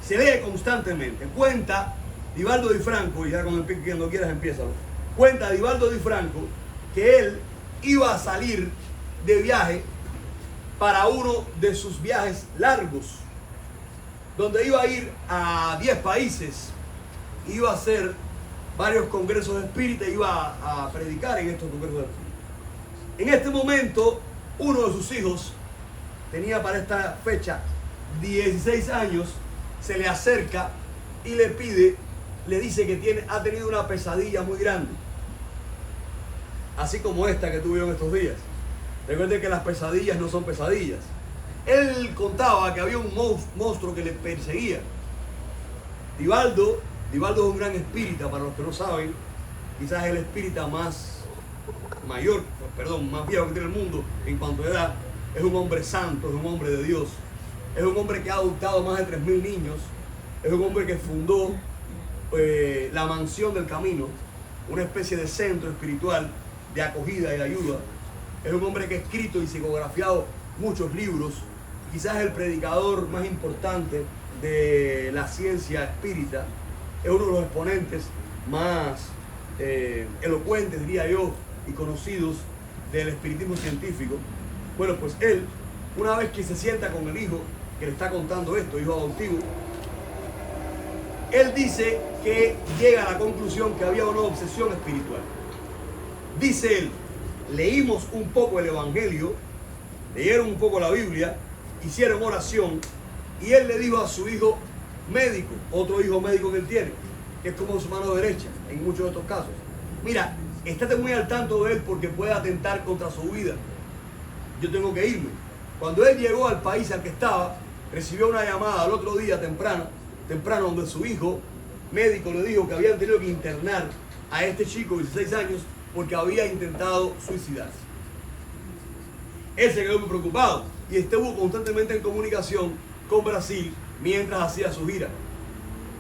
se lee constantemente. Cuenta Divaldo Di Franco, y ya cuando quieras empiézalo. Cuenta Divaldo Di Franco que él iba a salir de viaje para uno de sus viajes largos, donde iba a ir a 10 países, iba a hacer varios congresos espíritas, iba a predicar en estos congresos espíritas. En este momento, uno de sus hijos, tenía para esta fecha 16 años, se le acerca y le pide, le dice que ha tenido una pesadilla muy grande, así como esta que tuvieron estos días. Recuerden que las pesadillas no son pesadillas. Él contaba que había un monstruo que le perseguía. Divaldo es un gran espírita, para los que no saben, quizás el espírita más viejo que tiene el mundo en cuanto a edad. Es un hombre santo, es un hombre de Dios, es un hombre que ha adoptado más de 3.000 niños, es un hombre que fundó la Mansión del Camino, una especie de centro espiritual de acogida y de ayuda. Es un hombre que ha escrito y psicografiado muchos libros, quizás el predicador más importante de la ciencia espírita, es uno de los exponentes más elocuentes, diría yo, y conocidos del espiritismo científico. Bueno, pues él, una vez que se sienta con el hijo que le está contando esto, hijo adoptivo, él dice que llega a la conclusión que había una obsesión espiritual. Dice él, leímos un poco el Evangelio, leyeron un poco la Biblia, hicieron oración, y él le dijo a su hijo médico, otro hijo médico que él tiene, que es como su mano derecha en muchos de estos casos: mira, estate muy al tanto de él porque puede atentar contra su vida. Yo tengo que irme. Cuando él llegó al país al que estaba, recibió una llamada al otro día temprano, donde su hijo médico le dijo que habían tenido que internar a este chico de 16 años porque había intentado suicidarse. Él se quedó muy preocupado y estuvo constantemente en comunicación con Brasil mientras hacía su gira.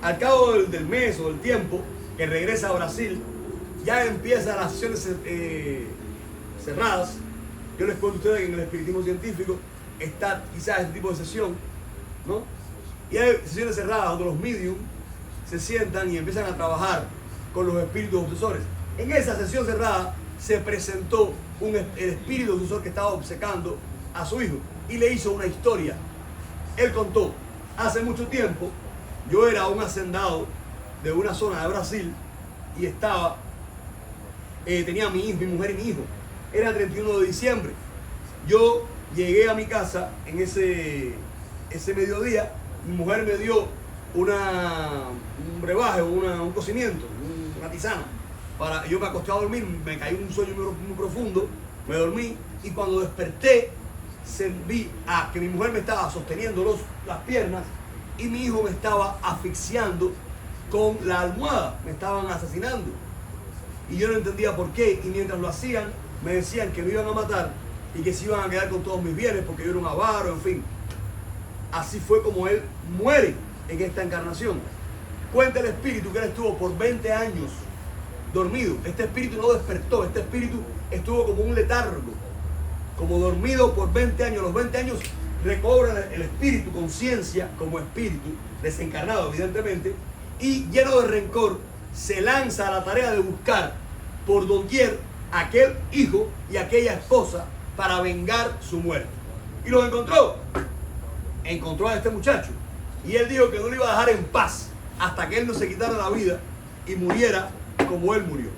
Al cabo del mes o del tiempo que regresa a Brasil, ya empiezan las sesiones cerradas. Yo les cuento a ustedes que en el espiritismo científico está quizás este tipo de sesión, ¿no? Y hay sesiones cerradas donde los mediums se sientan y empiezan a trabajar con los espíritus obsesores. En esa sesión cerrada se presentó el espíritu obsesor que estaba obcecando a su hijo y le hizo una historia. Él contó: hace mucho tiempo yo era un hacendado de una zona de Brasil y tenía a mi mujer y mi hijo. Era el 31 de diciembre. Yo llegué a mi casa en ese mediodía. Mi mujer me dio un brebaje, un cocimiento, una tisana. Yo me acosté a dormir, me caí en un sueño muy profundo, me dormí y cuando desperté vi que mi mujer me estaba sosteniendo las piernas y mi hijo me estaba asfixiando con la almohada, me estaban asesinando. Y yo no entendía por qué, y mientras lo hacían me decían que me iban a matar y que se iban a quedar con todos mis bienes porque yo era un avaro, en fin. Así fue como él muere en esta encarnación. Cuenta el espíritu que él estuvo por 20 años dormido. Este espíritu no despertó, este espíritu estuvo como un letargo, como dormido por 20 años. Los 20 años recobra el espíritu conciencia como espíritu, desencarnado evidentemente, y lleno de rencor se lanza a la tarea de buscar por doquier aquel hijo y aquella esposa para vengar su muerte. Y los encontró. Encontró a este muchacho y él dijo que no lo iba a dejar en paz hasta que él no se quitara la vida y muriera como él murió.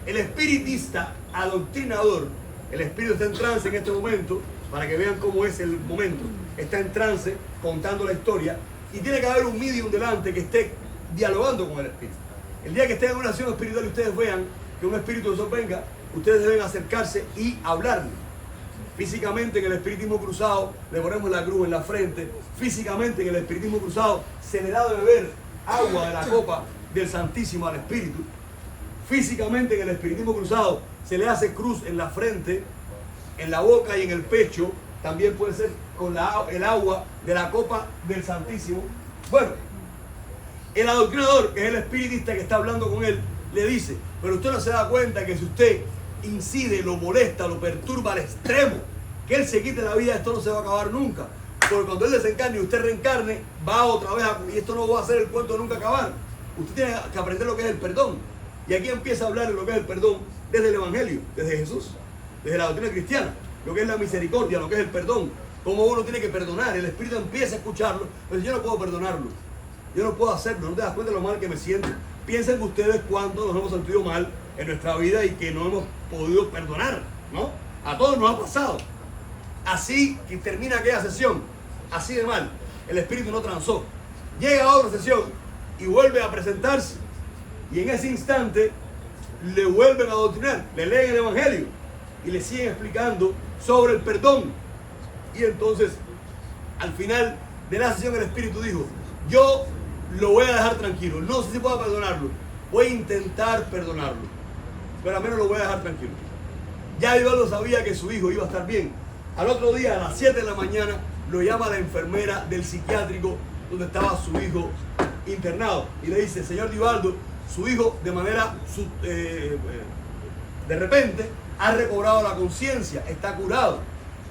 El espiritista adoctrinador, el espíritu está en trance en este momento, para que vean cómo es el momento. Está en trance contando la historia y tiene que haber un medium delante que esté dialogando con el espíritu. El día que estén en una acción espiritual y ustedes vean que un espíritu de Dios venga, ustedes deben acercarse y hablarle. Físicamente en el espiritismo cruzado le ponemos la cruz en la frente. Físicamente en el espiritismo cruzado se le da de beber agua de la copa del Santísimo al espíritu. Físicamente en el espiritismo cruzado se le hace cruz en la frente, en la boca y en el pecho. También puede ser con el agua de la copa del Santísimo. Bueno, el adoctrinador, que es el espiritista que está hablando con él, le dice: pero usted no se da cuenta que si usted incide, lo molesta, lo perturba al extremo, que él se quite la vida, esto no se va a acabar nunca. Porque cuando Él desencarne y usted reencarne, va otra vez y esto no va a ser el cuento de nunca acabar. Usted tiene que aprender lo que es el perdón. Y aquí empieza a hablar de lo que es el perdón desde el Evangelio, desde Jesús, desde la doctrina cristiana, lo que es la misericordia, lo que es el perdón, cómo uno tiene que perdonar. El Espíritu empieza a escucharlo, pero yo no puedo perdonarlo, yo no puedo hacerlo, no te das cuenta de lo mal que me siento. Piensen ustedes cuánto nos hemos sentido mal en nuestra vida y que no hemos podido perdonar, ¿no? A todos nos ha pasado. Así que termina aquella sesión, así de mal, el Espíritu no transó. Llega a otra sesión y vuelve a presentarse. Y en ese instante le vuelven a adoctrinar, le leen el Evangelio y le siguen explicando sobre el perdón. Y entonces, al final de la sesión, el Espíritu dijo: yo lo voy a dejar tranquilo, no sé si puedo perdonarlo, voy a intentar perdonarlo, pero al menos lo voy a dejar tranquilo. Ya Divaldo sabía que su hijo iba a estar bien. Al otro día, a las 7 de la mañana, lo llama la enfermera del psiquiátrico donde estaba su hijo internado y le dice: señor Divaldo, su hijo de repente ha recobrado la conciencia, está curado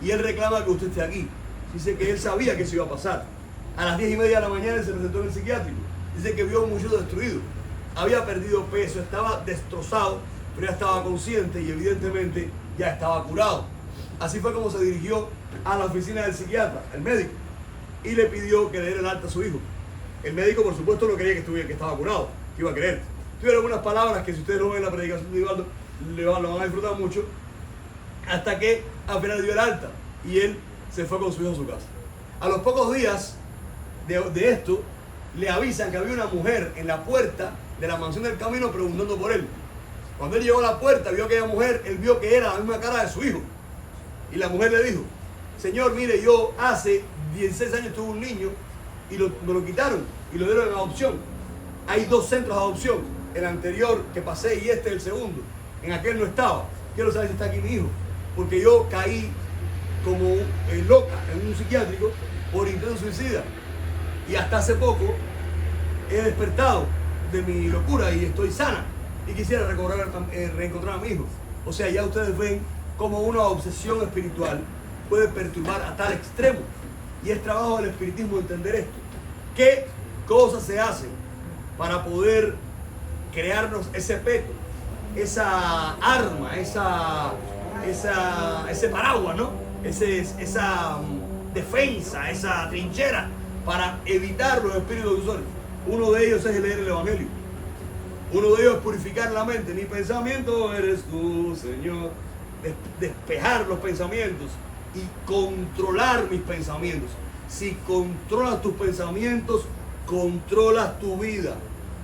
y él reclama que usted esté aquí. Dice que él sabía que eso iba a pasar. A las 10:30 de la mañana él se presentó en el psiquiátrico. Dice que vio mucho destruido, había perdido peso, estaba destrozado, pero ya estaba consciente y evidentemente ya estaba curado. Así fue como se dirigió a la oficina del psiquiatra, el médico, y le pidió que le diera el alta a su hijo. El médico, por supuesto, no quería que estaba curado, que iba a creer. Tuvieron algunas palabras que, si ustedes lo ven en la predicación de Divaldo, lo van a disfrutar mucho, hasta que al final dio el alta y él se fue con su hijo a su casa. A los pocos días de esto, le avisan que había una mujer en la puerta de la mansión del Camino preguntando por él. Cuando él llegó a la puerta, vio a aquella mujer, él vio que era la misma cara de su hijo. Y la mujer le dijo: señor, mire, yo hace 16 años tuve un niño y me lo quitaron y lo dieron en adopción. Hay 2 centros de adopción, el anterior que pasé y este el segundo. En aquel no estaba. Quiero saber si está aquí mi hijo, porque yo caí como loca en un psiquiátrico por intento suicida y hasta hace poco he despertado de mi locura y estoy sana y quisiera reencontrar a mi hijo. O sea, ya ustedes ven cómo una obsesión espiritual puede perturbar a tal extremo, y es trabajo del espiritismo entender esto. ¿Qué cosas se hacen para poder crearnos ese peto, esa arma, ese paraguas, ¿no? Esa defensa, esa trinchera para evitar los espíritus acusadores? Uno de ellos es leer el Evangelio. Uno de ellos es purificar la mente. Mi pensamiento eres tú, Señor. Despejar los pensamientos y controlar mis pensamientos. Si controlas tus pensamientos, controlas tu vida.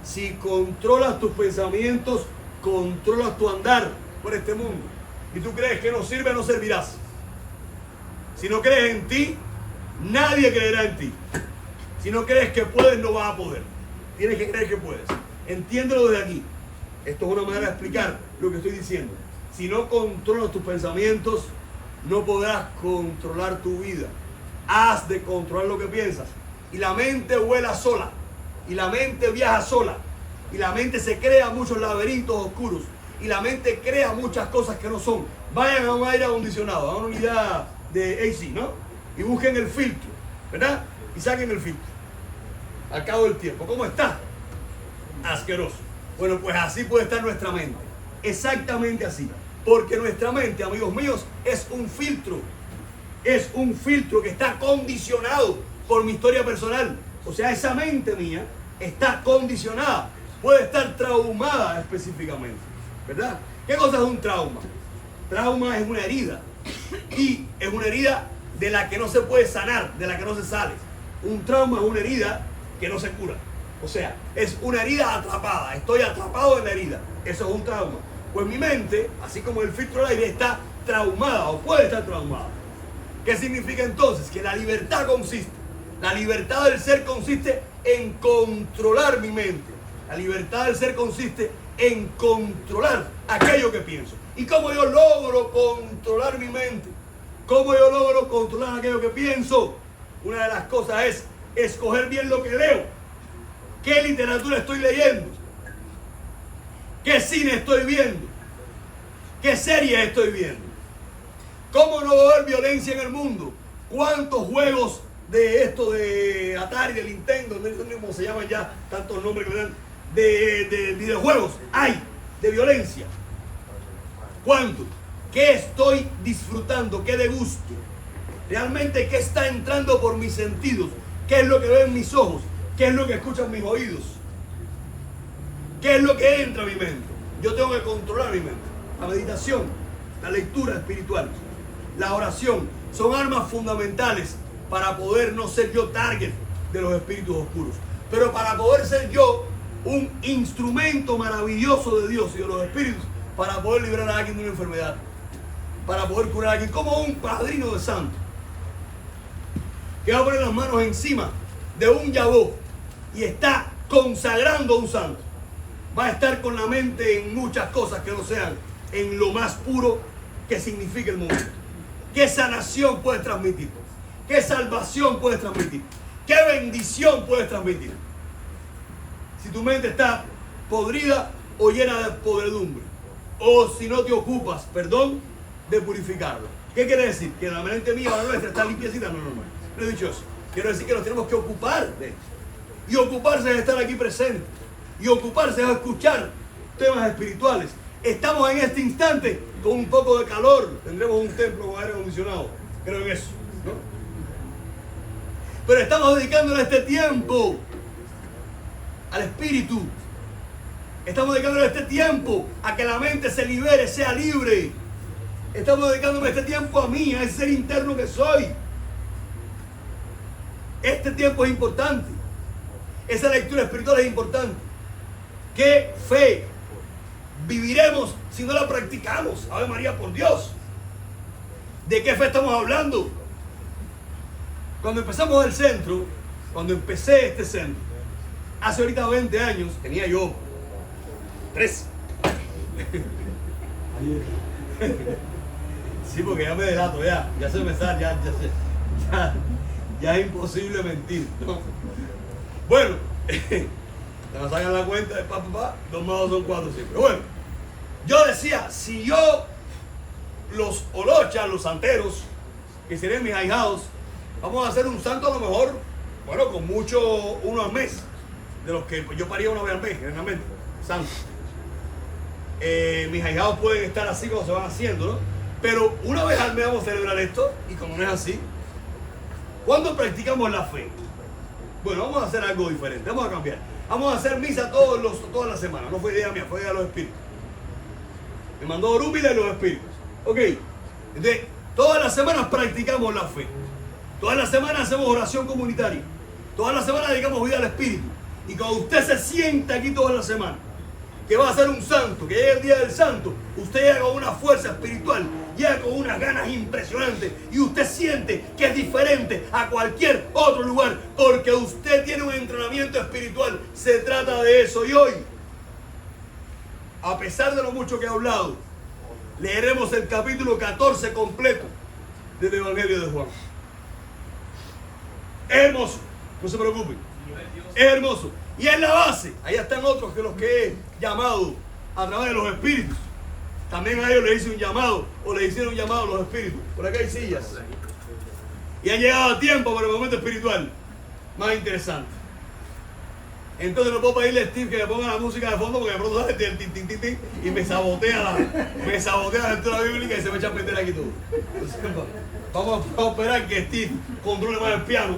Si controlas tus pensamientos, controlas tu andar por este mundo. Y tú crees que no sirve, no servirás. Si no crees en ti, nadie creerá en ti. Si no crees que puedes, no vas a poder. Tienes que creer que puedes. Entiéndelo desde aquí. Esto es una manera de explicar lo que estoy diciendo. Si no controlas tus pensamientos, no podrás controlar tu vida. Has de controlar lo que piensas. Y la mente vuela sola. Y la mente viaja sola. Y la mente se crea muchos laberintos oscuros. Y la mente crea muchas cosas que no son. Vayan a un aire acondicionado, a una unidad de AC, ¿no? Y busquen el filtro, ¿verdad? Y saquen el filtro. Al cabo del tiempo, ¿cómo está? Asqueroso. Bueno, pues así puede estar nuestra mente. Exactamente así. Porque nuestra mente, amigos míos, es un filtro. Es un filtro que está condicionado por mi historia personal. O sea, esa mente mía está condicionada. Puede estar traumada específicamente, ¿verdad? ¿Qué cosa es un trauma? Trauma es una herida. Y es una herida de la que no se puede sanar, de la que no se sale. Un trauma es una herida que no se cura. O sea, es una herida atrapada. Estoy atrapado en la herida. Eso es un trauma. Pues mi mente, así como el filtro del aire, está traumada o puede estar traumada. ¿Qué significa entonces? Que la libertad del ser consiste en controlar mi mente. La libertad del ser consiste en controlar aquello que pienso. ¿Y cómo yo logro controlar mi mente? ¿Cómo yo logro controlar aquello que pienso? Una de las cosas es escoger bien lo que leo. ¿Qué literatura estoy leyendo? ¿Qué cine estoy viendo? ¿Qué series estoy viendo? ¿Cómo no va a haber violencia en el mundo? ¿Cuántos juegos de esto de Atari, de Nintendo, no sé cómo se llaman ya tantos nombres que le dan, de videojuegos, hay de violencia. ¿Cuánto? ¿Qué estoy disfrutando? ¿Qué degusto? Realmente, ¿qué está entrando por mis sentidos? ¿Qué es lo que ven mis ojos? ¿Qué es lo que escuchan mis oídos? ¿Qué es lo que entra a mi mente? Yo tengo que controlar mi mente. La meditación, la lectura espiritual, la oración son armas fundamentales para poder no ser yo target de los espíritus oscuros, pero para poder ser yo un instrumento maravilloso de Dios y de los espíritus para poder librar a alguien de una enfermedad, para poder curar a alguien, como un padrino de santo que va a poner las manos encima de un yabó y está consagrando a un santo. Va a estar con la mente en muchas cosas que no sean en lo más puro que significa el momento. ¿Qué sanación puedes transmitir? ¿Qué salvación puedes transmitir? ¿Qué bendición puedes transmitir? Si tu mente está podrida o llena de podredumbre, o si no te ocupas, perdón, de purificarla. ¿Qué quiere decir? Que la mente mía, la nuestra, está limpiecita. No, no he dicho eso. Quiero decir que nos tenemos que ocupar de esto. Y ocuparse es estar aquí presente. Y ocuparse es escuchar temas espirituales. Estamos en este instante con un poco de calor. Tendremos un templo con aire acondicionado. Creo en eso, ¿no? Pero estamos dedicándole este tiempo al espíritu. Estamos dedicándole este tiempo a que la mente se libere, sea libre. Estamos dedicándome este tiempo a mí, a ese ser interno que soy. Este tiempo es importante. Esa lectura espiritual es importante. ¿Qué fe viviremos si no la practicamos? Ave María, por Dios. ¿De qué fe estamos hablando? Cuando empezamos el centro, cuando empecé este centro, hace ahorita 20 años, tenía yo 13. Sí, porque ya me delato, ya se me sale, ya es imposible mentir, ¿no? Bueno, te nos hagan la cuenta de 2 más 2 son 4 siempre. Bueno, yo decía, si yo, los olochas, los santeros, que serían mis ahijados, vamos a hacer un santo a lo mejor, bueno, con mucho, uno al mes, de los que yo paría una vez al mes, generalmente, santo. Mis ahijados pueden estar así como se van haciendo, ¿no? Pero una vez al mes vamos a celebrar esto, y como no es así, ¿cuándo practicamos la fe? Bueno, vamos a hacer algo diferente, vamos a cambiar. Vamos a hacer misa todas las semanas, no fue idea mía, fue idea de los espíritus. Me mandó Orúmbila y los espíritus. Ok, entonces, todas las semanas practicamos la fe. Todas las semanas hacemos oración comunitaria. Todas las semanas dedicamos vida al espíritu. Y cuando usted se sienta aquí toda la semana, que va a ser un santo, que llegue el día del santo, usted llega con una fuerza espiritual, llega con unas ganas impresionantes y usted siente que es diferente a cualquier otro lugar porque usted tiene un entrenamiento espiritual. Se trata de eso. Y hoy, a pesar de lo mucho que he hablado, leeremos el capítulo 14 completo del Evangelio de Juan. Es hermoso, no se preocupen, es hermoso. Y es la base. Allá están otros que los que he llamado a través de los espíritus. También a ellos les hice un llamado, o les hicieron un llamado a los espíritus. Por acá hay sillas. Y han llegado a tiempo para el momento espiritual más interesante. Entonces no puedo pedirle a Steve que me ponga la música de fondo porque de pronto sale tin, tin, tin, tin, tin, y me sabotea la lectura bíblica y se me echa a meter aquí todo. Entonces, vamos a esperar que Steve controle más el piano,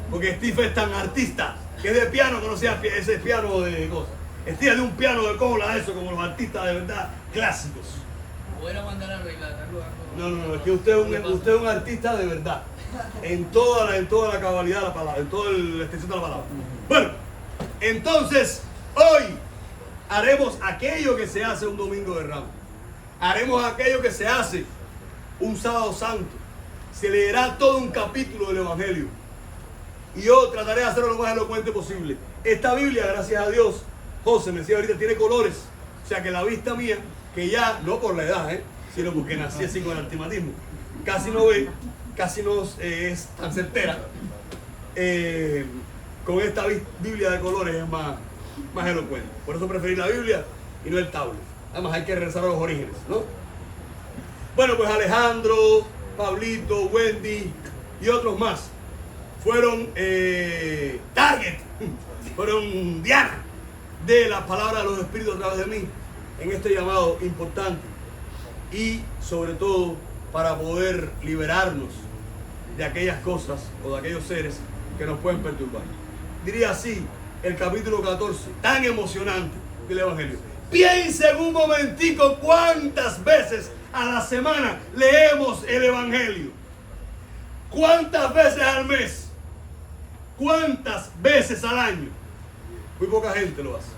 porque Steve es tan artista que es de piano que no sea ese piano de cosas. Steve es de un piano de cola, eso, como los artistas de verdad clásicos. Voy a mandar a arreglar. No, es que usted es un artista de verdad. En toda la cabalidad de la palabra, en toda la extensión de la palabra. Bueno, entonces, hoy haremos aquello que se hace un domingo de Ramos. Haremos aquello que se hace un sábado santo. Se leerá todo un capítulo del Evangelio. Y yo trataré de hacerlo lo más elocuente posible. Esta Biblia, gracias a Dios, José me decía ahorita, tiene colores. O sea que la vista mía, que ya, no por la edad, sino porque nací así con el astigmatismo, casi no ve, casi no es tan certera. Con esta Biblia de colores es más elocuente. Por eso preferí la Biblia y no el tablet. Además hay que regresar a los orígenes, ¿no? Bueno, pues Alejandro, Pablito, Wendy y otros más fueron target, fueron diana de la palabra de los espíritus a través de mí en este llamado importante, y sobre todo para poder liberarnos de aquellas cosas o de aquellos seres que nos pueden perturbar. Diría así el capítulo 14, tan emocionante del Evangelio. Piensen un momentico cuántas veces a la semana leemos el Evangelio. ¿Cuántas veces al mes? ¿Cuántas veces al año? Muy poca gente lo hace.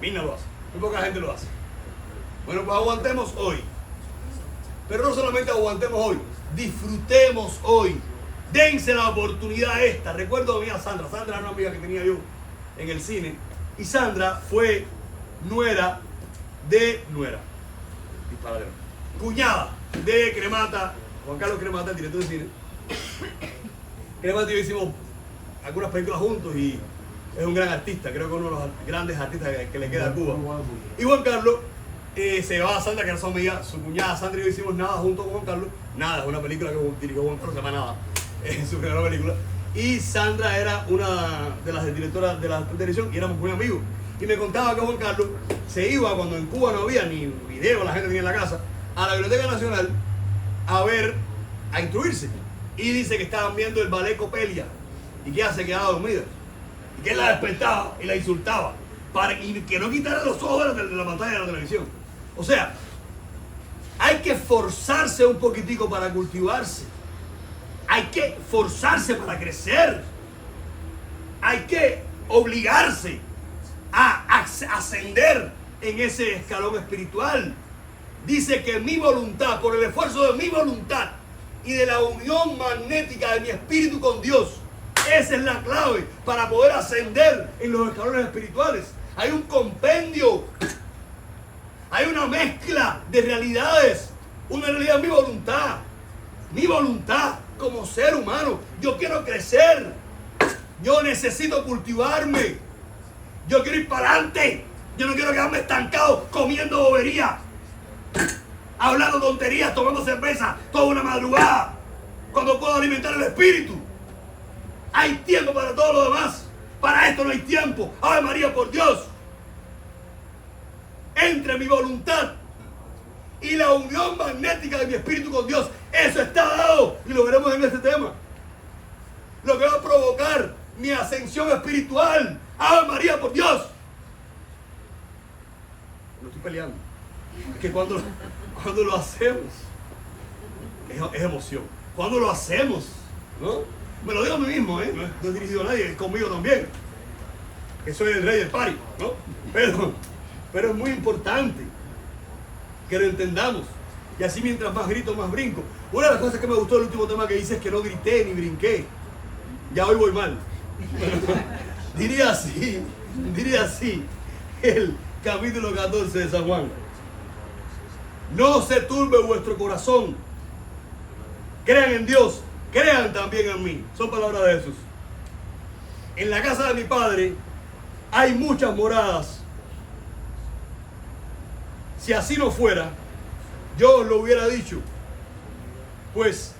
Mina lo hace. Muy poca gente lo hace. Bueno, pues aguantemos hoy. Pero no solamente aguantemos hoy, disfrutemos hoy. Dense la oportunidad esta. Recuerdo a mi amiga Sandra. Sandra era una amiga que tenía yo en el cine. Y Sandra fue cuñada de Cremata, Juan Carlos Cremata, el director de cine. Cremata y yo hicimos algunas películas juntos y es un gran artista, creo que uno de los grandes artistas que le queda a Cuba. Y Juan Carlos se llevaba a Sandra, que era su amiga, su cuñada Sandra y yo hicimos Nada junto con Juan Carlos. Nada, es una película que dirigió Juan Carlos, se llama Nada, es su primera película. Y Sandra era una de las directoras de la televisión y éramos muy amigos. Y me contaba que Juan Carlos se iba, cuando en Cuba no había ni video, la gente tenía en la casa, a la Biblioteca Nacional a instruirse. Y dice que estaban viendo el ballet Coppelia y que ella se quedaba dormida. Y que él la despertaba y la insultaba y que no quitara los ojos de la pantalla de la televisión. O sea, hay que forzarse un poquitico para cultivarse. Hay que forzarse para crecer. Hay que obligarse a ascender en ese escalón espiritual. Dice que mi voluntad, por el esfuerzo de mi voluntad y de la unión magnética de mi espíritu con Dios, esa es la clave para poder ascender en los escalones espirituales. Hay un compendio, hay una mezcla de realidades. Una realidad es mi voluntad como ser humano. Yo quiero crecer, yo necesito cultivarme, yo quiero ir para adelante, yo no quiero quedarme estancado comiendo bobería, hablando tonterías, tomando cerveza toda una madrugada, cuando puedo alimentar el espíritu. Hay tiempo para todo lo demás. Para esto no hay tiempo. ¡Ave María, por Dios! Entre mi voluntad y la unión magnética de mi espíritu con Dios, eso está dado. Y lo veremos en este tema. Lo que va a provocar mi ascensión espiritual. ¡Ave María, por Dios! No estoy peleando. Es que cuando lo hacemos, es emoción. Cuando lo hacemos, ¿no? Me lo digo a mí mismo, ¿eh? No he dirigido a nadie, es conmigo también. Que soy el rey del party, ¿no? Pero es muy importante que lo entendamos. Y así mientras más grito, más brinco. Una de las cosas que me gustó del último tema que dice es que no grité ni brinqué. Ya hoy voy mal. Diría así el capítulo 14 de San Juan. No se turbe vuestro corazón. Crean en Dios, crean también en mí. Son palabras de Jesús. En la casa de mi Padre hay muchas moradas. Si así no fuera, yo os lo hubiera dicho. Pues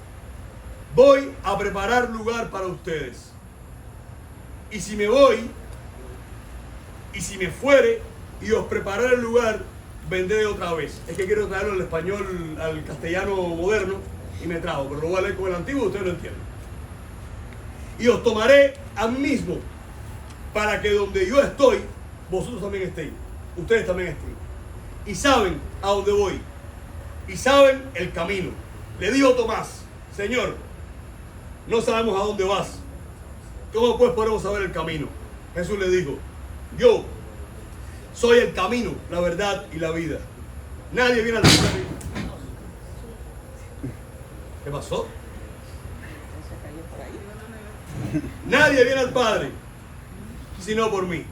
voy a preparar lugar para ustedes. Y si me voy, y si me fuere, y os prepararé el lugar, vendré otra vez. Es que quiero traerlo al español, al castellano moderno, y me trajo, pero lo voy a leer con el antiguo, ustedes lo entienden. Y os tomaré a mí mismo, para que donde yo estoy, vosotros también estéis, ustedes también estén. Y saben a dónde voy, y saben el camino. Le dijo Tomás: Señor, no sabemos a dónde vas, ¿cómo pues podemos saber el camino? Jesús le dijo: yo soy el camino, la verdad y la vida. Nadie viene al Padre. ¿Qué pasó? Nadie viene al Padre sino por mí.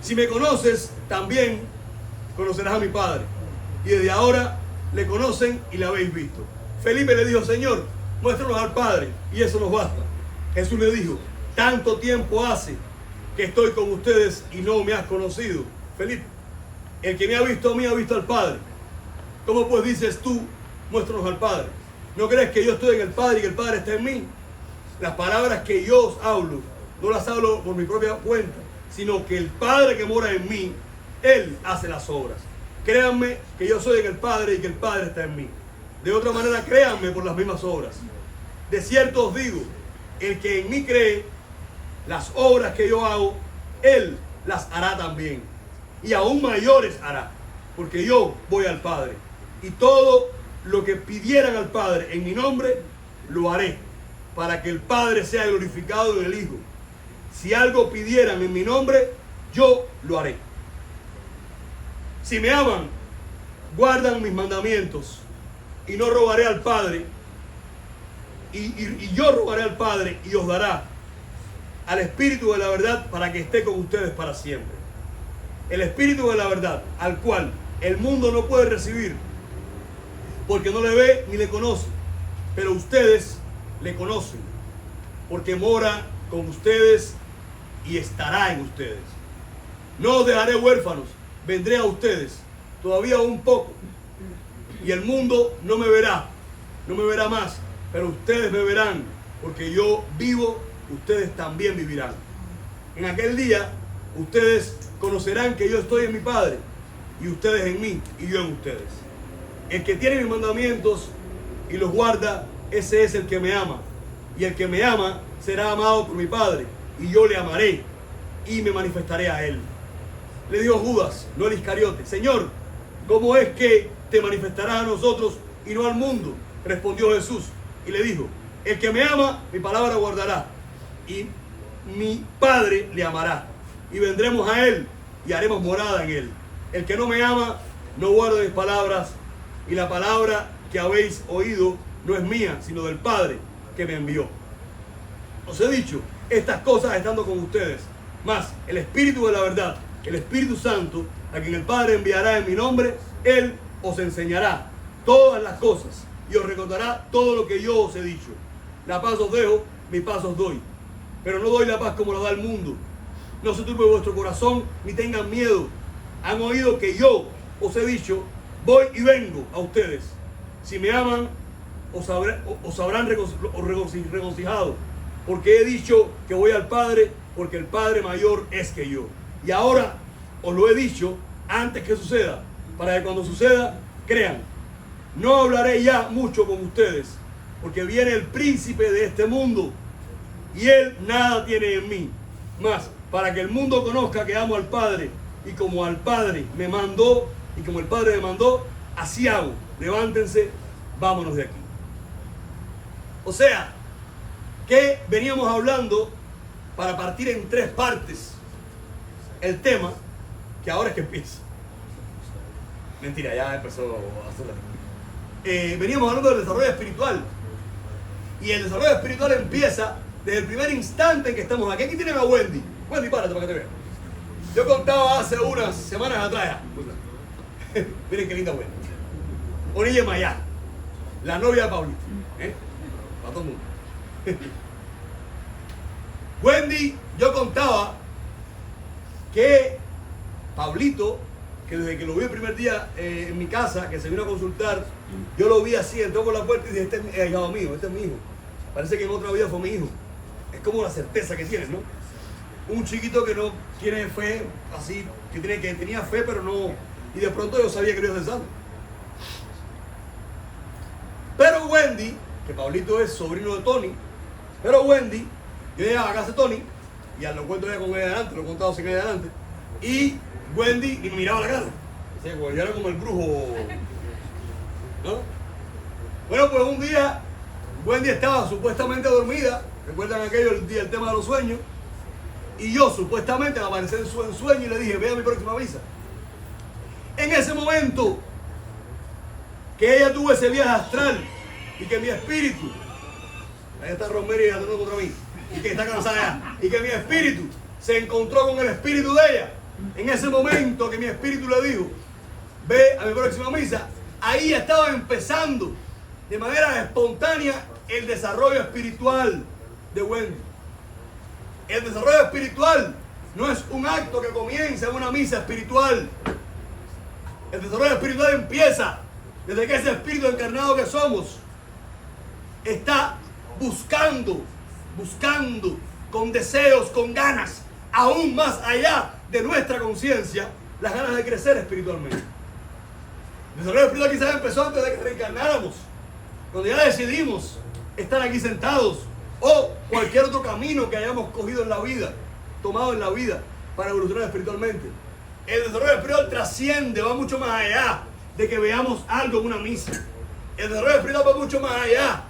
Si me conoces, también conocerás a mi Padre. Y desde ahora le conocen y le habéis visto. Felipe le dijo: Señor, muéstranos al Padre, y eso nos basta. Jesús le dijo: tanto tiempo hace que estoy con ustedes y no me has conocido. Felipe, el que me ha visto a mí ha visto al Padre. ¿Cómo pues dices tú, muéstranos al Padre? ¿No crees que yo estoy en el Padre y que el Padre está en mí? Las palabras que yo os hablo, no las hablo por mi propia cuenta, sino que el Padre que mora en mí, Él hace las obras. Créanme que yo soy en el Padre y que el Padre está en mí. De otra manera, créanme por las mismas obras. De cierto os digo, el que en mí cree, las obras que yo hago, Él las hará también. Y aún mayores hará, porque yo voy al Padre. Y todo lo que pidieran al Padre en mi nombre, lo haré, para que el Padre sea glorificado en el Hijo. Si algo pidieran en mi nombre, yo lo haré. Si me aman, guardan mis mandamientos, y no robaré al Padre, y yo robaré al Padre, y os dará al Espíritu de la verdad para que esté con ustedes para siempre. El Espíritu de la verdad, al cual el mundo no puede recibir, porque no le ve ni le conoce, pero ustedes le conocen, porque mora con ustedes y estará en ustedes. No os dejaré huérfanos, vendré a ustedes, todavía un poco, y el mundo no me verá más, pero ustedes me verán, porque yo vivo, ustedes también vivirán. En aquel día, ustedes conocerán que yo estoy en mi Padre, y ustedes en mí, y yo en ustedes. El que tiene mis mandamientos y los guarda, ese es el que me ama. Y el que me ama será amado por mi Padre, y yo le amaré y me manifestaré a él. Le dijo Judas, no el Iscariote: Señor, ¿cómo es que te manifestarás a nosotros y no al mundo? Respondió Jesús y le dijo: el que me ama, mi palabra guardará, y mi Padre le amará, y vendremos a él y haremos morada en él. El que no me ama, no guarda mis palabras, y la palabra que habéis oído no es mía, sino del Padre que me envió. Os he dicho estas cosas estando con ustedes, mas el Espíritu de la verdad, el Espíritu Santo, a quien el Padre enviará en mi nombre, Él os enseñará todas las cosas y os recordará todo lo que yo os he dicho. La paz os dejo, mi paz os doy, pero no doy la paz como la da el mundo. No se turbe vuestro corazón, ni tengan miedo. Han oído que yo os he dicho: voy y vengo a ustedes. Si me aman, os habrán regocijado, porque he dicho que voy al Padre, porque el Padre mayor es que yo. Y ahora os lo he dicho antes que suceda, para que cuando suceda, crean. No hablaré ya mucho con ustedes, porque viene el príncipe de este mundo, y él nada tiene en mí. Mas, para que el mundo conozca que amo al Padre, y como al Padre me mandó, y como el Padre me mandó, así hago. Levántense, vámonos de aquí. O sea, que veníamos hablando para partir en 3 partes el tema, que ahora es que empieza. Mentira, ya empezó a hacerla. Veníamos hablando del desarrollo espiritual. Y el desarrollo espiritual empieza desde el primer instante en que estamos aquí. Aquí tienen a Wendy. Wendy, párate para que te vean. Yo contaba hace unas semanas atrás. Miren qué linda Wendy. Orilla Maya, la novia de Pablito. Para todo el mundo. Wendy, yo contaba que Pablito, que desde que lo vi el primer día en mi casa, que se vino a consultar, yo lo vi así, entró por la puerta y dije: este es el hijo mío, este es mi hijo. Parece que en otra vida fue mi hijo. Es como la certeza que tienes, ¿no? Un chiquito que no tiene fe, así, que tenía fe, pero no. Y de pronto yo sabía que lo iba a ser santo. Pero Wendy, que Pablito es sobrino de Tony, pero Wendy, yo llegaba a casa de Tony, y ya lo cuento ya con ella adelante, lo he contado sin ella adelante, y Wendy ni me miraba la cara. O sea, yo era como el brujo, ¿no? Bueno, pues un día Wendy estaba supuestamente dormida, recuerdan aquello, el tema de los sueños, y yo supuestamente me aparecí en su sueño y le dije: ve a mi próxima misa. En ese momento que ella tuvo ese viaje astral y que mi espíritu, ahí está Romero y atando contra mí, y que está cansada ya, y que mi espíritu se encontró con el espíritu de ella, en ese momento que mi espíritu le dijo: ve a mi próxima misa, ahí estaba empezando de manera espontánea el desarrollo espiritual de Wendy. El desarrollo espiritual no es un acto que comienza en una misa espiritual. El desarrollo espiritual empieza desde que ese espíritu encarnado que somos está buscando con deseos, con ganas, aún más allá de nuestra conciencia, las ganas de crecer espiritualmente. El desarrollo espiritual quizás empezó antes de que reencarnáramos, cuando ya decidimos estar aquí sentados, o cualquier otro camino que hayamos cogido en la vida, tomado en la vida para evolucionar espiritualmente. El desarrollo espiritual trasciende, va mucho más allá de que veamos algo en una misa. El desarrollo espiritual va mucho más allá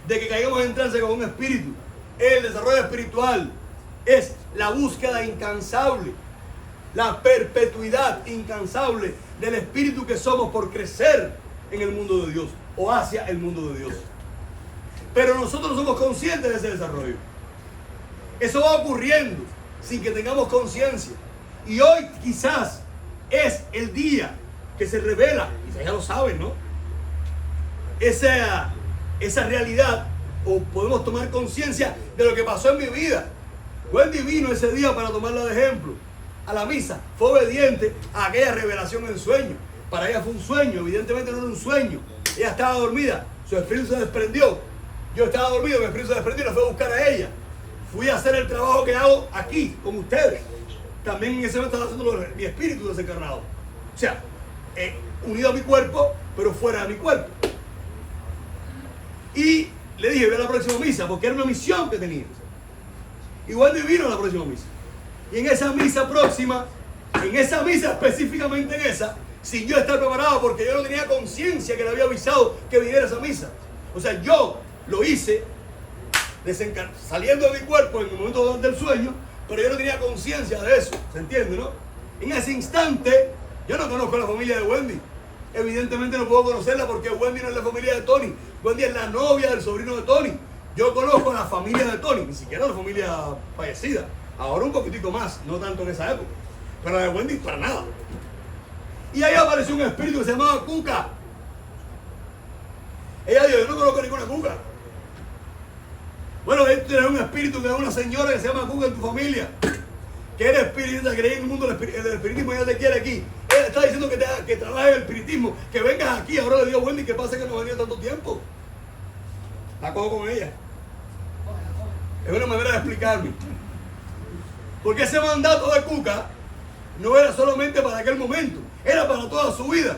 de que caigamos en trance con un espíritu. El desarrollo espiritual es la búsqueda incansable, la perpetuidad incansable del espíritu que somos por crecer en el mundo de Dios o hacia el mundo de Dios. Pero nosotros no somos conscientes de ese desarrollo. Eso va ocurriendo sin que tengamos conciencia. Y hoy quizás es el día que se revela, quizás ya lo saben, ¿no? Esa realidad, o podemos tomar conciencia de lo que pasó en mi vida. Wendy vino ese día para tomarla de ejemplo a la misa. Fue obediente a aquella revelación en sueño. Para ella fue un sueño, evidentemente no era un sueño. Ella estaba dormida, su espíritu se desprendió. Yo estaba dormido, mi espíritu se desprendió y la fui a buscar a ella. Fui a hacer el trabajo que hago aquí, con ustedes. También en ese momento estaba haciendo mi espíritu desencarnado. O sea, unido a mi cuerpo, pero fuera de mi cuerpo. Y le dije, ve a la próxima misa, porque era una misión que tenía. Y Wendy vino a la próxima misa. Y en esa misa próxima, específicamente en esa, sin yo estar preparado, porque yo no tenía conciencia que le había avisado que viniera a esa misa. O sea, yo lo hice saliendo de mi cuerpo en el momento del sueño, pero yo no tenía conciencia de eso, ¿se entiende, no? En ese instante, yo no conozco a la familia de Wendy. Evidentemente no puedo conocerla porque Wendy no es la familia de Tony. Wendy es la novia del sobrino de Tony. Yo conozco a la familia de Tony, ni siquiera la familia fallecida. Ahora un poquitico más, no tanto en esa época. Pero la de Wendy para nada. Y ahí apareció un espíritu que se llamaba Cuca. Ella dijo, yo no conozco ninguna Cuca. Bueno, tú tienes un espíritu que es una señora que se llama Cuca en tu familia. Que eres espiritista, que crees en el mundo del espiritismo y ella te quiere aquí. Él está diciendo que trabajes en el espiritismo, que vengas aquí. Ahora le digo, Wendy, ¿qué pasa que no venía tanto tiempo? La cojo con ella. Es una manera de explicarme. Porque ese mandato de Cuca no era solamente para aquel momento, era para toda su vida.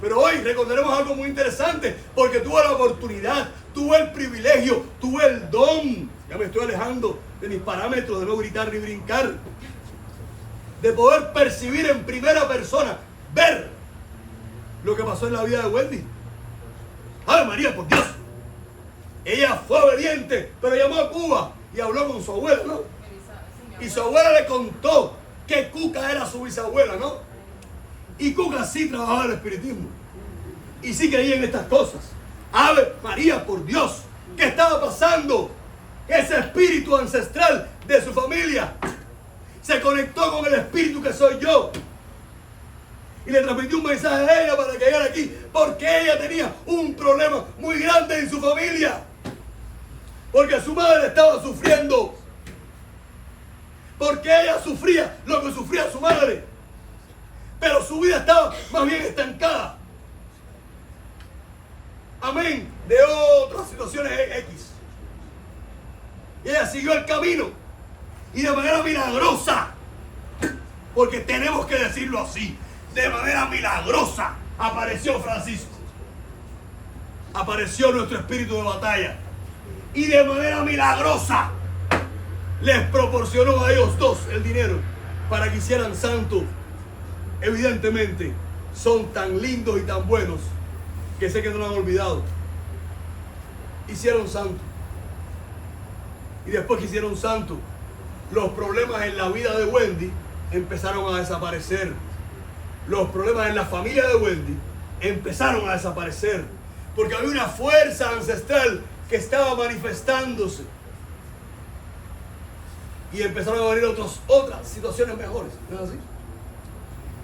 Pero hoy recordaremos algo muy interesante, porque tuve la oportunidad, tuve el privilegio, tuve el don. Ya me estoy alejando de mis parámetros de no gritar ni brincar. De poder percibir en primera persona, ver lo que pasó en la vida de Wendy. ¡Ave María, por Dios! Ella fue obediente, pero llamó a Cuba y habló con su abuela, ¿no? Y su abuela le contó que Cuca era su bisabuela, ¿no? Y Cuca sí trabajaba en el espiritismo. Y sí creía en estas cosas. ¡Ave María, por Dios! ¿Qué estaba pasando? Ese espíritu ancestral de su familia se conectó con el espíritu que soy yo. Y le transmitió un mensaje a ella para que llegara aquí. Porque ella tenía un problema muy grande en su familia. Porque su madre estaba sufriendo. Porque ella sufría lo que sufría su madre. Pero su vida estaba más bien estancada. Amén. De otras situaciones X. Y ella siguió el camino. Y de manera milagrosa. Porque tenemos que decirlo así. De manera milagrosa apareció Francisco. Apareció nuestro espíritu de batalla. Y de manera milagrosa les proporcionó a ellos dos el dinero para que hicieran santo. Evidentemente son tan lindos y tan buenos que sé que no lo han olvidado. Hicieron santo. Y después que hicieron santo, los problemas en la vida de Wendy empezaron a desaparecer. Los problemas en la familia de Wendy empezaron a desaparecer. Porque había una fuerza ancestral que estaba manifestándose. Y empezaron a venir otras situaciones mejores. ¿No es así?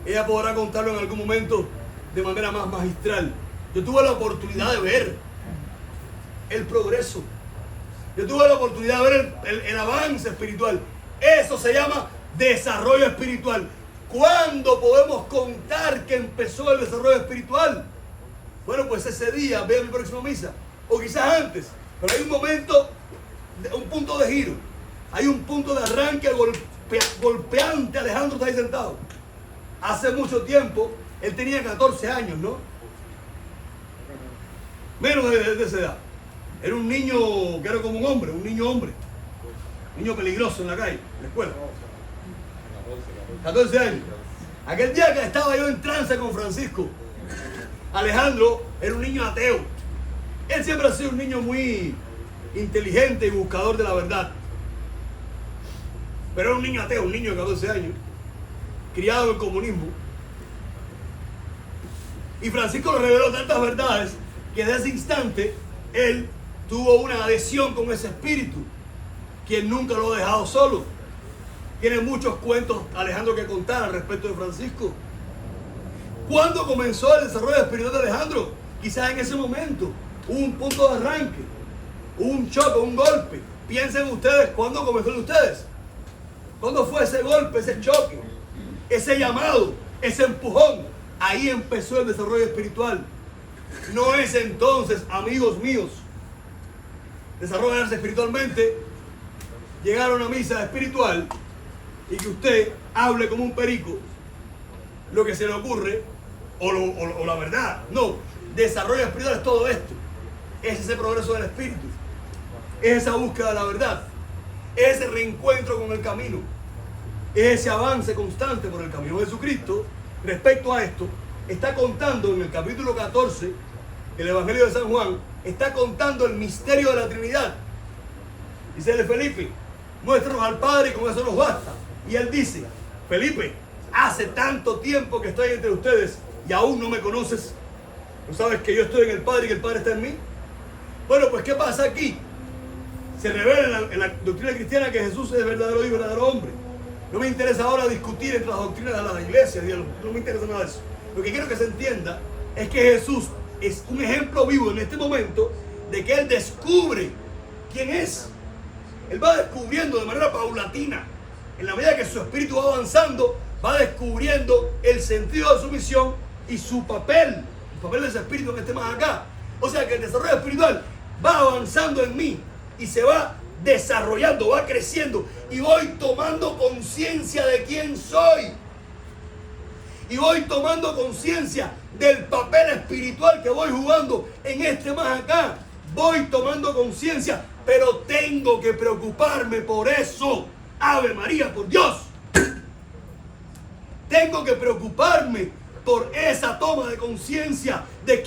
Ella podrá contarlo en algún momento de manera más magistral. Yo tuve la oportunidad de ver el progreso. Yo tuve la oportunidad de ver el avance espiritual. Eso se llama desarrollo espiritual. ¿Cuándo podemos contar que empezó el desarrollo espiritual? Bueno, pues ese día, ve a mi próxima misa. o quizás antes, pero hay un momento, un punto de giro, hay un punto de arranque golpeante. Alejandro está ahí sentado. Hace mucho tiempo, él tenía 14 años, ¿no? Menos de esa edad. Era un niño que era como un hombre, un niño peligroso en la calle, en la escuela. 14 años. Aquel día que estaba yo en trance con Francisco, Alejandro era un niño ateo. Él siempre ha sido un niño muy inteligente y buscador de la verdad. Pero era un niño ateo, un niño de 14 años, criado en el comunismo. Y Francisco le reveló tantas verdades que desde ese instante él tuvo una adhesión con ese espíritu, quien nunca lo ha dejado solo. Tiene muchos cuentos, Alejandro, que contar al respecto de Francisco. ¿Cuándo comenzó el desarrollo espiritual de Alejandro? Quizás en ese momento hubo un punto de arranque, hubo un choque, un golpe. Piensen ustedes, ¿cuándo comenzó el de ustedes? ¿Cuándo fue ese golpe, ese choque, ese llamado, ese empujón? Ahí empezó el desarrollo espiritual. No es entonces, amigos míos, desarrollarse espiritualmente, llegar a una misa espiritual y que usted hable como un perico lo que se le ocurre o la verdad. No, desarrollo espiritual es todo esto. Es ese progreso del espíritu, es esa búsqueda de la verdad, es ese reencuentro con el camino, es ese avance constante por el camino. Jesucristo, respecto a esto, está contando en el capítulo 14 del Evangelio de San Juan, está contando el misterio de la Trinidad. Dice Felipe, muéstranos al Padre y con eso nos basta. Y él dice, Felipe, hace tanto tiempo que estoy entre ustedes y aún no me conoces. ¿No sabes que yo estoy en el Padre y que el Padre está en mí? Bueno, pues ¿qué pasa aquí? Se revela en la doctrina cristiana que Jesús es verdadero Dios y verdadero hombre. No me interesa ahora discutir entre las doctrinas de la iglesia, no me interesa nada de eso. Lo que quiero que se entienda es que Jesús es un ejemplo vivo en este momento de que Él descubre quién es. Él va descubriendo de manera paulatina. En la medida que su espíritu va avanzando, va descubriendo el sentido de su misión y su papel, el papel de ese espíritu en este más acá. O sea que el desarrollo espiritual va avanzando en mí y se va desarrollando, va creciendo y voy tomando conciencia de quién soy. Y voy tomando conciencia del papel espiritual que voy jugando en este más acá. Voy tomando conciencia, pero tengo que preocuparme por eso. Ave María, por Dios. Tengo que preocuparme por esa toma de conciencia de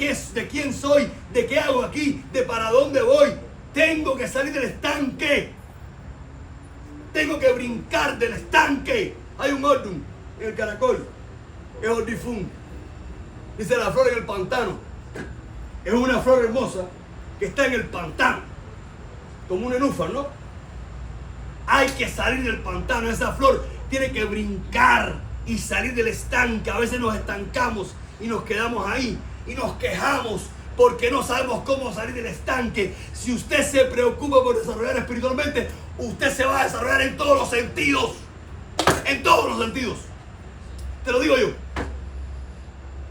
quién soy, de qué hago aquí, de para dónde voy. Tengo que salir del estanque. Tengo que brincar del estanque. Hay un ordum en el Caracol, es ordifum. Dice la flor en el pantano. Es una flor hermosa que está en el pantano, como un nenúfar, ¿no? Hay que salir del pantano. Esa flor tiene que brincar y salir del estanque. A veces nos estancamos y nos quedamos ahí y nos quejamos porque no sabemos cómo salir del estanque. Si usted se preocupa por desarrollar espiritualmente, usted se va a desarrollar en todos los sentidos. En todos los sentidos. Te lo digo yo.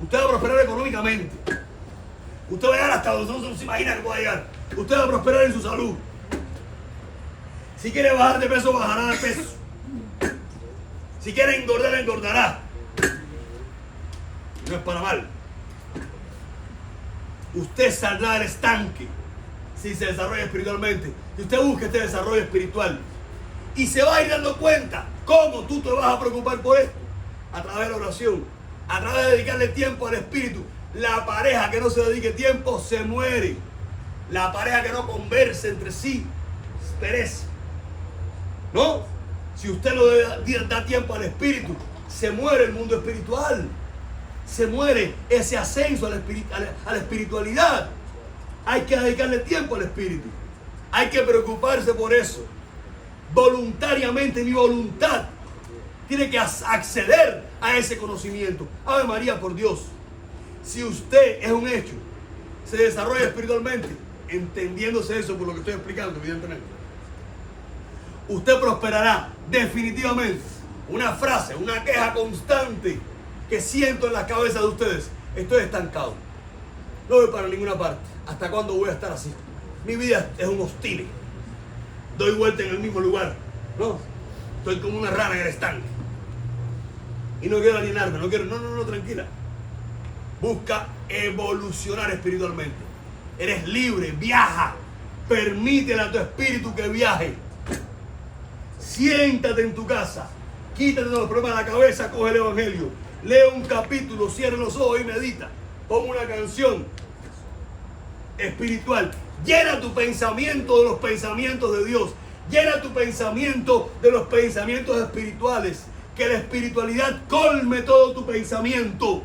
Usted va a prosperar económicamente. Usted va a llegar hasta donde no se imagina que pueda llegar. Usted va a prosperar en su salud. Si quiere bajar de peso, bajará de peso. Si quiere engordar, engordará. No es para mal. Usted saldrá del estanque si se desarrolla espiritualmente. Si usted busca este desarrollo espiritual. Y se va a ir dando cuenta cómo tú te vas a preocupar por esto. A través de la oración. A través de dedicarle tiempo al espíritu. La pareja que no se dedique tiempo se muere. La pareja que no converse entre sí perece. ¿No? Si usted no da tiempo al espíritu, se muere el mundo espiritual. Se muere ese ascenso a la espiritualidad. Hay que dedicarle tiempo al espíritu. Hay que preocuparse por eso. Voluntariamente, mi voluntad tiene que acceder a ese conocimiento. Ave María, por Dios. Si usted es un hecho, se desarrolla espiritualmente, entendiéndose eso por lo que estoy explicando, evidentemente, usted prosperará definitivamente. Una frase, una queja constante que siento en la cabeza de ustedes: estoy estancado, no voy para ninguna parte. ¿Hasta cuándo voy a estar así? Mi vida es un hostil. Doy vuelta en el mismo lugar, ¿no? Estoy como una rana en el estanque. Y no quiero alienarme, no, tranquila. Busca evolucionar espiritualmente. Eres libre, viaja. Permítele a tu espíritu que viaje. Siéntate en tu casa. Quítate los problemas de la cabeza, coge el evangelio. Lee un capítulo, cierra los ojos y medita. Pon una canción espiritual. Llena tu pensamiento de los pensamientos de Dios. Llena tu pensamiento de los pensamientos espirituales. Que la espiritualidad colme todo tu pensamiento.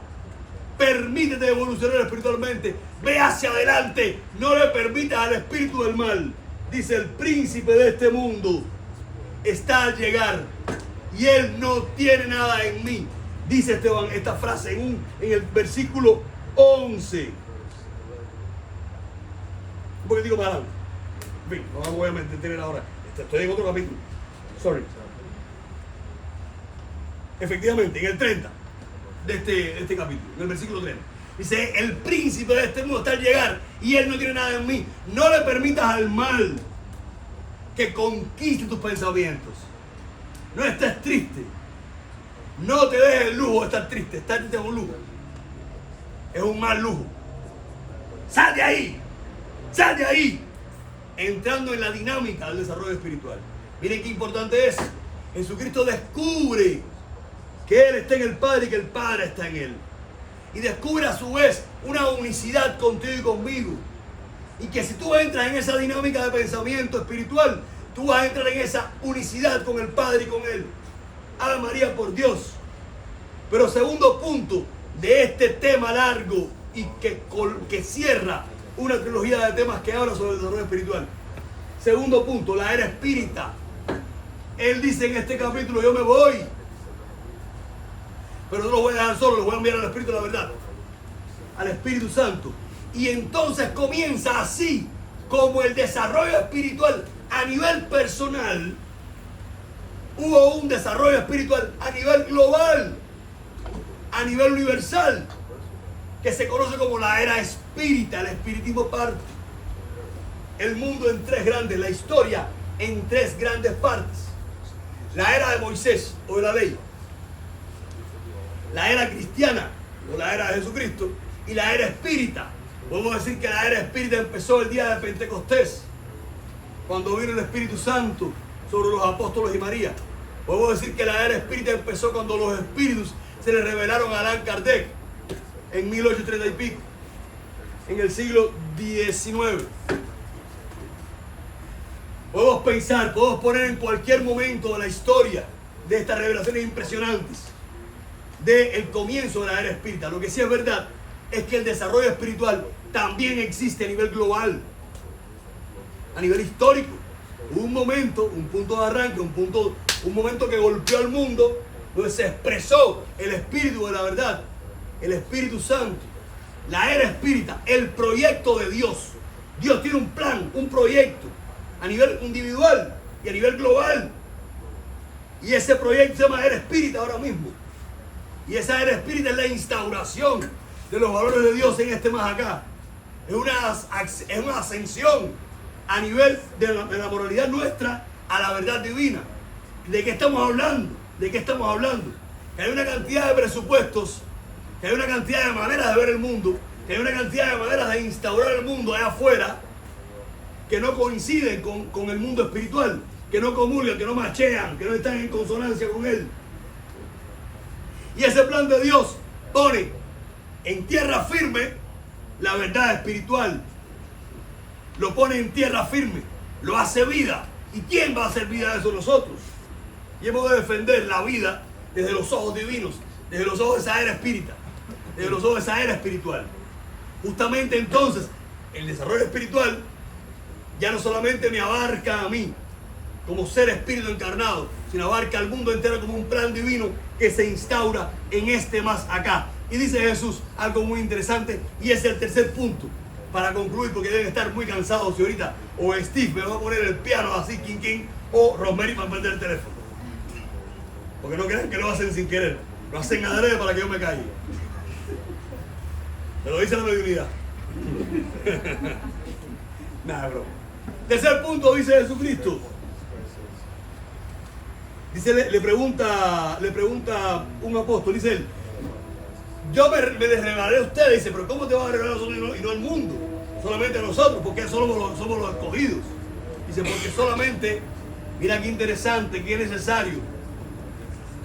Permítete evolucionar espiritualmente. Ve hacia adelante. No le permitas al espíritu del mal. Dice: el príncipe de este mundo está al llegar y él no tiene nada en mí. Dice esta frase en el versículo 11. Un poquitico más adelante. En fin, no voy a meter ahora. Estoy en otro capítulo. Sorry. Efectivamente, en el 30 de este capítulo, en el versículo 30. Dice: el príncipe de este mundo está al llegar y él no tiene nada en mí. No le permitas al mal que conquiste tus pensamientos. No estés triste. No te dejes el lujo de estar triste. Estar triste es un lujo. Es un mal lujo. ¡Sal de ahí! ¡Sal de ahí! Entrando en la dinámica del desarrollo espiritual. Miren qué importante es. Jesucristo descubre que Él está en el Padre y que el Padre está en Él. Y descubre a su vez una unicidad contigo y conmigo. Y que si tú entras en esa dinámica de pensamiento espiritual, tú vas a entrar en esa unicidad con el Padre y con Él. Ave María por Dios. Pero segundo punto de este tema largo y que cierra una trilogía de temas que habla sobre el desarrollo espiritual. Segundo punto, la era espírita. Él dice en este capítulo: yo me voy, pero no los voy a dejar solos, los voy a enviar al Espíritu de la verdad, al Espíritu Santo. Y entonces comienza así como el desarrollo espiritual a nivel personal. Hubo un desarrollo espiritual a nivel global, a nivel universal, que se conoce como la era espírita. El espiritismo parte el mundo en tres grandes, la historia en tres grandes partes. La era de Moisés o de la ley, la era cristiana o la era de Jesucristo y la era espírita. Podemos decir que la era espírita empezó el día de Pentecostés, cuando vino el Espíritu Santo sobre los apóstoles y María. Podemos decir que la era espírita empezó cuando los espíritus se le revelaron a Allan Kardec en 1830 y pico, en el siglo XIX. Podemos pensar, podemos poner en cualquier momento de la historia de estas revelaciones impresionantes del comienzo de la era espírita. Lo que sí es verdad es que el desarrollo espiritual también existe a nivel global, a nivel histórico. Hubo un momento, un punto de arranque, un momento que golpeó al mundo, donde se expresó el espíritu de la verdad, el Espíritu Santo, la era espírita, el proyecto de Dios. Dios tiene un plan, un proyecto a nivel individual y a nivel global. Y ese proyecto se llama era espírita ahora mismo. Y esa era espírita es la instauración de los valores de Dios en este más acá. Es una ascensión a nivel de la moralidad nuestra a la verdad divina. ¿De qué estamos hablando? ¿De qué estamos hablando? Que hay una cantidad de presupuestos, que hay una cantidad de maneras de ver el mundo, que hay una cantidad de maneras de instaurar el mundo allá afuera que no coinciden con el mundo espiritual, que no comulgan, que no machean, que no están en consonancia con él. Y ese plan de Dios pone en tierra firme la verdad espiritual. Lo pone en tierra firme, lo hace vida. ¿Y quién va a hacer vida de eso? Nosotros. Y hemos de defender la vida desde los ojos divinos, desde los ojos de esa era espírita, desde los ojos de esa era espiritual. Justamente entonces, el desarrollo espiritual ya no solamente me abarca a mí como ser espíritu encarnado, sino abarca al mundo entero como un plan divino que se instaura en este más acá. Y dice Jesús algo muy interesante, y es el tercer punto para concluir, porque deben estar muy cansados y ahorita o Steve me va a poner el piano así, king, o Rosemary para prender el teléfono. Porque no crean que lo hacen sin querer, lo hacen adrede para que yo me calle. Me lo dice la mediunidad. Nada, bro. Tercer punto, dice Jesucristo. Dice, le pregunta un apóstol, dice él, yo me revelaré a ustedes. Dice, pero ¿cómo te vas a revelar a nosotros y no al mundo? Solamente a nosotros, porque somos los escogidos. Dice, porque solamente, mira qué interesante, qué necesario.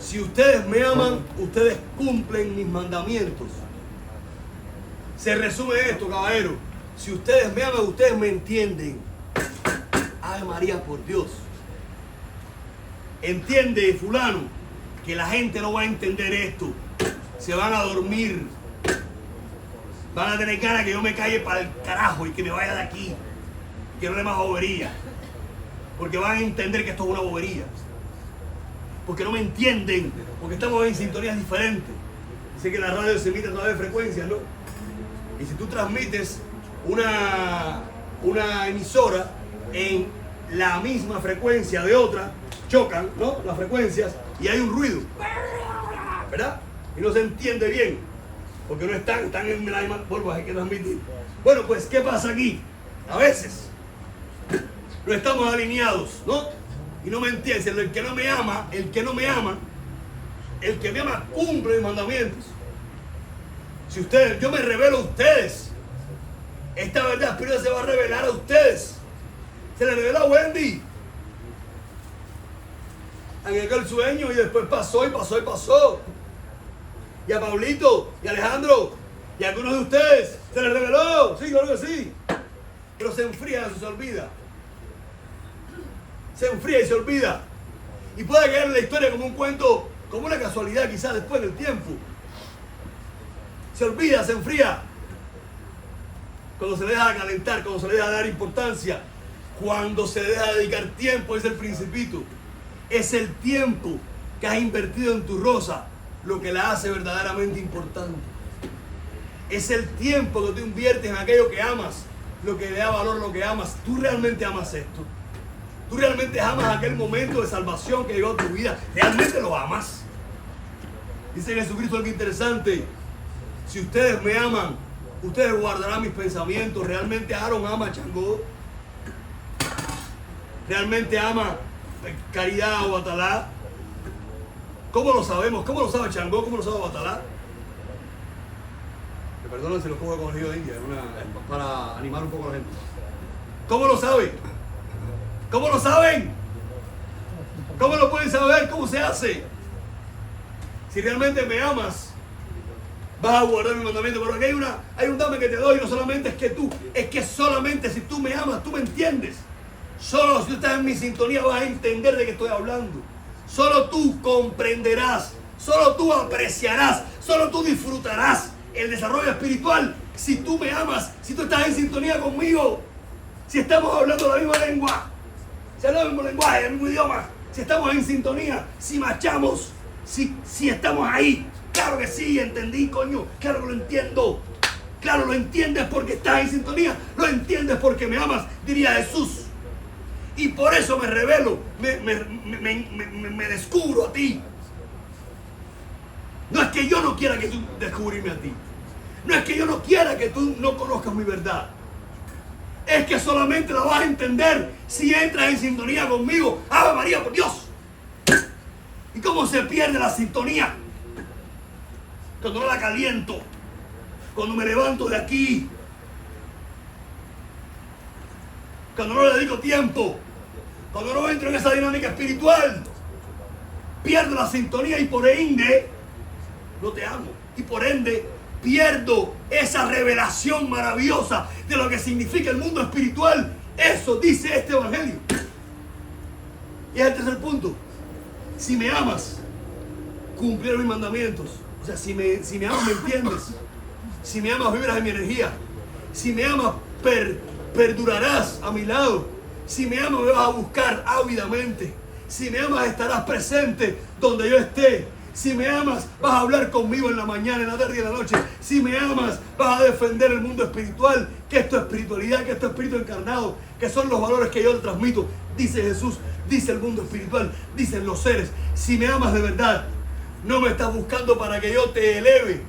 Si ustedes me aman, ustedes cumplen mis mandamientos. Se resume esto, caballero. Si ustedes me aman, ustedes me entienden. Ave María, por Dios. Entiende, fulano, que la gente no va a entender esto. Se van a dormir. Van a tener ganas que yo me calle para el carajo y que me vaya de aquí. Que no le más bobería. Porque van a entender que esto es una bobería. Porque no me entienden. Porque estamos en sintonías diferentes. Dice que la radio se emite a través de frecuencias, ¿no? Y si tú transmites una emisora en la misma frecuencia de otra, chocan, ¿no? Las frecuencias y hay un ruido, ¿verdad? Y no se entiende bien, porque no están en la misma forma, hay que transmitir. Bueno, pues, ¿qué pasa aquí? A veces no estamos alineados, ¿no? Y no me entienden. El que me ama cumple mis mandamientos. Si yo me revelo a ustedes, esta verdad espiritual se va a revelar a ustedes. Se le reveló a Wendy en aquel sueño y después pasó. Y a Pablito y a Alejandro y a algunos de ustedes se les reveló. Sí, claro que sí. Pero se enfría, se olvida. Se enfría y se olvida. Y puede quedar en la historia como un cuento, como una casualidad quizás después del tiempo. Se olvida, se enfría. Cuando se le deja calentar, cuando se le deja dar importancia, cuando se deja dedicar tiempo, es el principito. Es el tiempo que has invertido en tu rosa lo que la hace verdaderamente importante. Es el tiempo que tú inviertes en aquello que amas, lo que le da valor a lo que amas. Tú realmente amas esto. Tú realmente amas aquel momento de salvación que llegó a tu vida. Realmente lo amas. Dice Jesucristo algo interesante. Si ustedes me aman, ustedes guardarán mis pensamientos. ¿Realmente Aaron ama a Changó? ¿Realmente ama Caridad o Batalá? ¿Cómo lo sabemos? ¿Cómo lo sabe Changó? ¿Cómo lo sabe Batalá? Me perdonan si lo pongo con el río de India, para animar un poco a la gente. ¿Cómo lo sabe? ¿Cómo lo saben? ¿Cómo lo pueden saber? ¿Cómo se hace? Si realmente me amas, vas a guardar mi mandamiento. Pero aquí hay un dame que te doy. No solamente es que solamente si tú me amas, tú me entiendes. Solo si tú estás en mi sintonía vas a entender de qué estoy hablando. Solo tú comprenderás, solo tú apreciarás, solo tú disfrutarás el desarrollo espiritual si tú me amas, si tú estás en sintonía conmigo, si estamos hablando la misma lengua, si hablamos el mismo lenguaje, el mismo idioma, si estamos en sintonía, si marchamos, si estamos ahí. Claro que sí, entendí, coño, claro que lo entiendo. Claro, lo entiendes porque estás en sintonía, lo entiendes porque me amas, diría Jesús. Y por eso me revelo, me descubro a ti. No es que yo no quiera que tú descubrirme a ti. No es que yo no quiera que tú no conozcas mi verdad. Es que solamente la vas a entender si entras en sintonía conmigo. ¡Ave María, por Dios! ¿Y cómo se pierde la sintonía? Cuando no la caliento. Cuando me levanto de aquí. Cuando no le dedico tiempo. Cuando no entro en esa dinámica espiritual. Pierdo la sintonía y por ende no te amo. Y por ende pierdo esa revelación maravillosa de lo que significa el mundo espiritual. Eso dice este evangelio. Y es el tercer punto. Si me amas, cumpliré mis mandamientos. O sea, si me amas, me entiendes. Si me amas, vibras en mi energía. Si me amas, perdurarás a mi lado. Si me amas, me vas a buscar ávidamente. Si me amas, estarás presente donde yo esté. Si me amas, vas a hablar conmigo en la mañana, en la tarde y en la noche. Si me amas, vas a defender el mundo espiritual, que esto es espiritualidad, que esto es espíritu encarnado, que son los valores que yo le transmito. Dice Jesús, dice el mundo espiritual, dicen los seres. Si me amas de verdad, no me estás buscando para que yo te eleve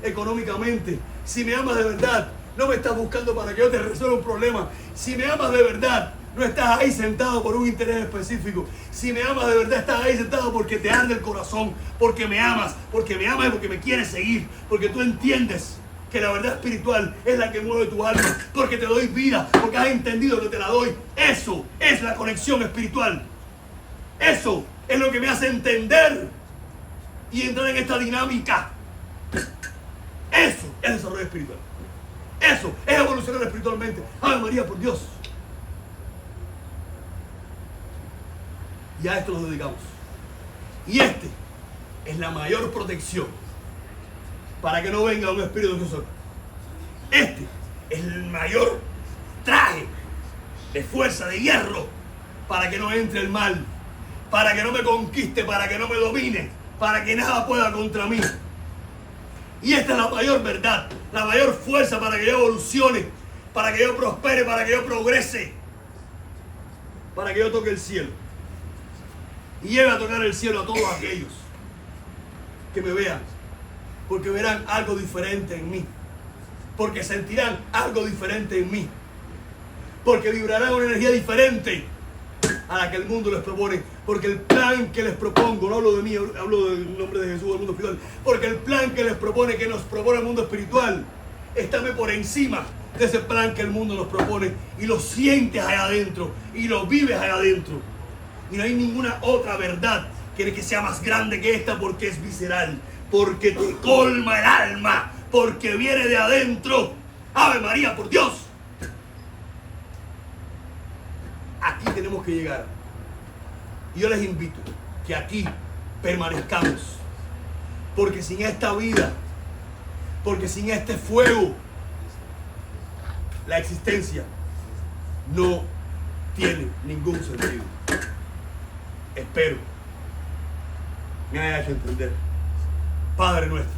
económicamente. Si me amas de verdad, No me estás buscando para que yo te resuelva un problema. Si me amas de verdad, no estás ahí sentado por un interés específico. Si me amas de verdad, estás ahí sentado porque te arde el corazón, porque me amas y porque me quieres seguir, porque tú entiendes que la verdad espiritual es la que mueve tu alma, porque te doy vida, porque has entendido que te la doy. Eso es la conexión espiritual. Eso es lo que me hace entender y entrar en esta dinámica. Eso es desarrollo espiritual. Eso es evolucionar espiritualmente. ¡Ave María, por Dios! Y a esto nos dedicamos. Y este es la mayor protección para que no venga un espíritu ansioso. Este es el mayor traje de fuerza, de hierro, para que no entre el mal, para que no me conquiste, para que no me domine, para que nada pueda contra mí. Y esta es la mayor verdad, la mayor fuerza para que yo evolucione, para que yo prospere, para que yo progrese, para que yo toque el cielo. Y lleve a tocar el cielo a todos aquellos que me vean, porque verán algo diferente en mí, porque sentirán algo diferente en mí, porque vibrarán una energía diferente a la que el mundo les propone, porque el plan que les propongo, no hablo de mí, hablo del nombre de Jesús, del mundo espiritual, porque el plan que les propone, que nos propone el mundo espiritual, está por encima de ese plan que el mundo nos propone, y lo sientes allá adentro, y lo vives allá adentro. Y no hay ninguna otra verdad que sea más grande que esta, porque es visceral, porque te colma el alma, porque viene de adentro. ¡Ave María, por Dios! Aquí tenemos que llegar. Y yo les invito que aquí permanezcamos, porque sin esta vida, porque sin este fuego, la existencia no tiene ningún sentido. Espero me haya hecho entender. Padre nuestro,